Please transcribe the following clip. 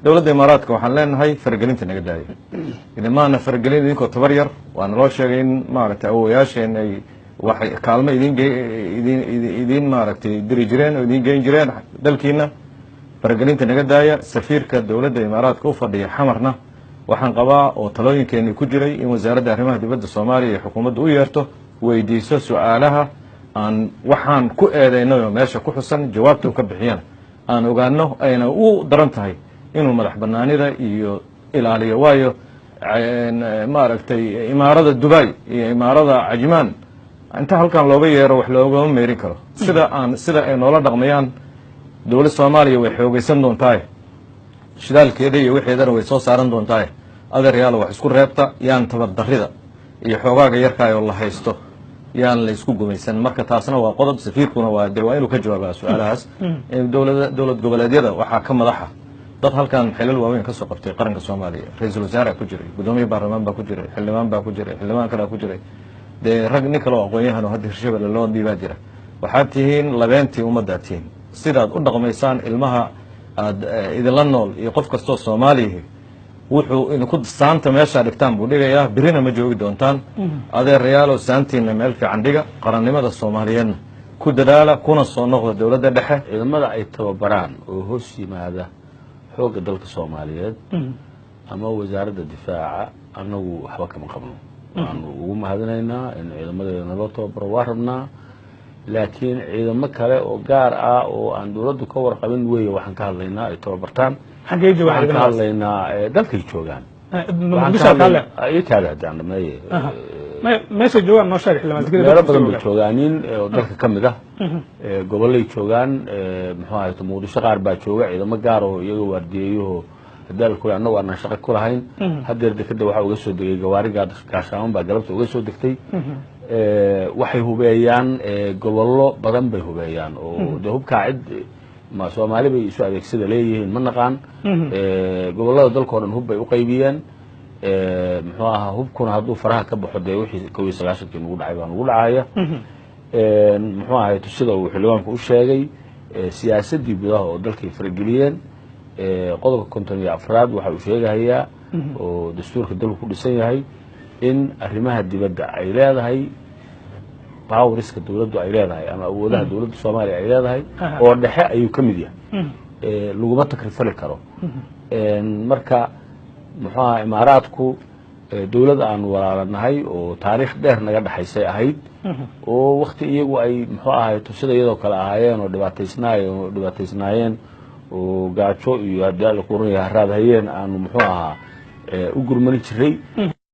dowladda imaaraadka waxaan leenahay faragelinta naga daaya idamaana faragelin idinkoo tabar yar waa naloo sheegay in maaragtay awowayaasheen ay waxay kaalmo idin maaragtay diri jireen oo idin geyn jireen dalkiina faragelinta naga daaya safiirka dowladda imaaraadka u fadhiya xamarna waxaan qabaa oo talooyinkeeni ku jiray in wasaaradda arrimaha dibadda soomaaliya iyo xukuumadda u yeerto weydiiso su-aalaha aan waxaan ku eedeynay oo meesha ku xusan jawaabta u ka bixiyana aan ogaano ayna u daran tahay inuu madax banaanida iyo ilaaliyo waayo maaragtay imaarada Dubai iyo imaarada Ajman inta halkan looga yeero wax loogama meerin karo sida ay noola dhaqmayaan dowladda Soomaaliya way xoogaysan doontaa shidaalkeeda iyo wixeedana way soo saaran doontaa adeeryaal wax isku reebta yaan tabar darrida iyo xoogaaga yarka oo la haysto yaan la isku gumaysan marka taasna waa qodob safiirkuna waa inuu ka jawaabaa su'aalahaas dowlad goboleedyada waxaa ka madaxa dad halkan xilal waaweyn ka soo qabtay qaranka Soomaaliya ra'iisul wasaare ku jiray gudoomiye baarlamaan baa ku jiray xildhibaan baa ku jiray xildhibaan kale ku jiray de rag nin kale oo aqoon-yahan oo hadda Hirshabelle loo dhiibaa jira waxaad tihiin labeentii ummadda tihiin sidaad u dhaqmaysaan ilmaha aad idinla nool iyo qof kastoo Soomaaliya wuxuu idinku saanta meesha dhigtaan buu dhigayaa birina ma joogi doontaan adeerayaal saantiina meel fiican dhiga qarannimada Soomaaliyeedna ku dadaala kuna soo noqda dowladda dhexe ciidamada ay tababaraan oo hoos yimaada xoogga dalka Soomaaliyeed ama wasaaradda difaaca anagu waxba kama qabno waanu ugu mahadinaynaa in ciidamadeena loo tababaro waa rabnaa laakiin ciidamo kale oo gaar ah oo aan dowladdu ka warqabin weeye waxaan ka hadlaynaa ay tababartaan waxaan ka hadlaynaa dalkay joogaan meesha joogaan noo sheeg meelo badan bay joogaanin oo dalka ka mid ah gobolay joogaan muxuu ahaay muqdisho qaar baa jooga ciidamo gaar oo iyaga waardiyeeyaho hadaalku annagu aanan shaqo ku lahayn haddeer dekada waxaa uga soo degay gawaariga gaashaaman baa galabta uga soo degtay waxay hubeeyaan gobollo badan bay hubeeyaan oo de hubkaa cid ma Soomaali bay isu adeegsada leeyihiin ma naqaan gobollada dalkoo dhan hub bay u qaybiyeen muxuu ahaa hubkuna hadduu faraha ka baxo dee wixii 1990 ugu dhacay baan ugu dhacaya muxuu ahaa sida uu xildhibaanku u sheegay siyaasadii gudaha oo dalkay farageliyeen qodobka 54 waxa uu sheegayaa oo dastuurka dalku ku dhisan yahay in arrimaha dibadda ay leedahay باوريسك دولته ay leedahay ama awoodaha dawladda Soomaaliya ay leedahay oo dhexe ayuu ka mid yahay laguma takrifali karo marka muxuu imaaraadku dawladda aan walaalanahay oo taariikh dheer naga dhaxaysay ahayd oo waqti iyagu ay muxuu ahaay sida iyadoo kala ahaayeen oo dhibaataysnaayeen oo gaajo iyo hadaal qurniya raadayeen aan muxuu ahaa u gurman jiray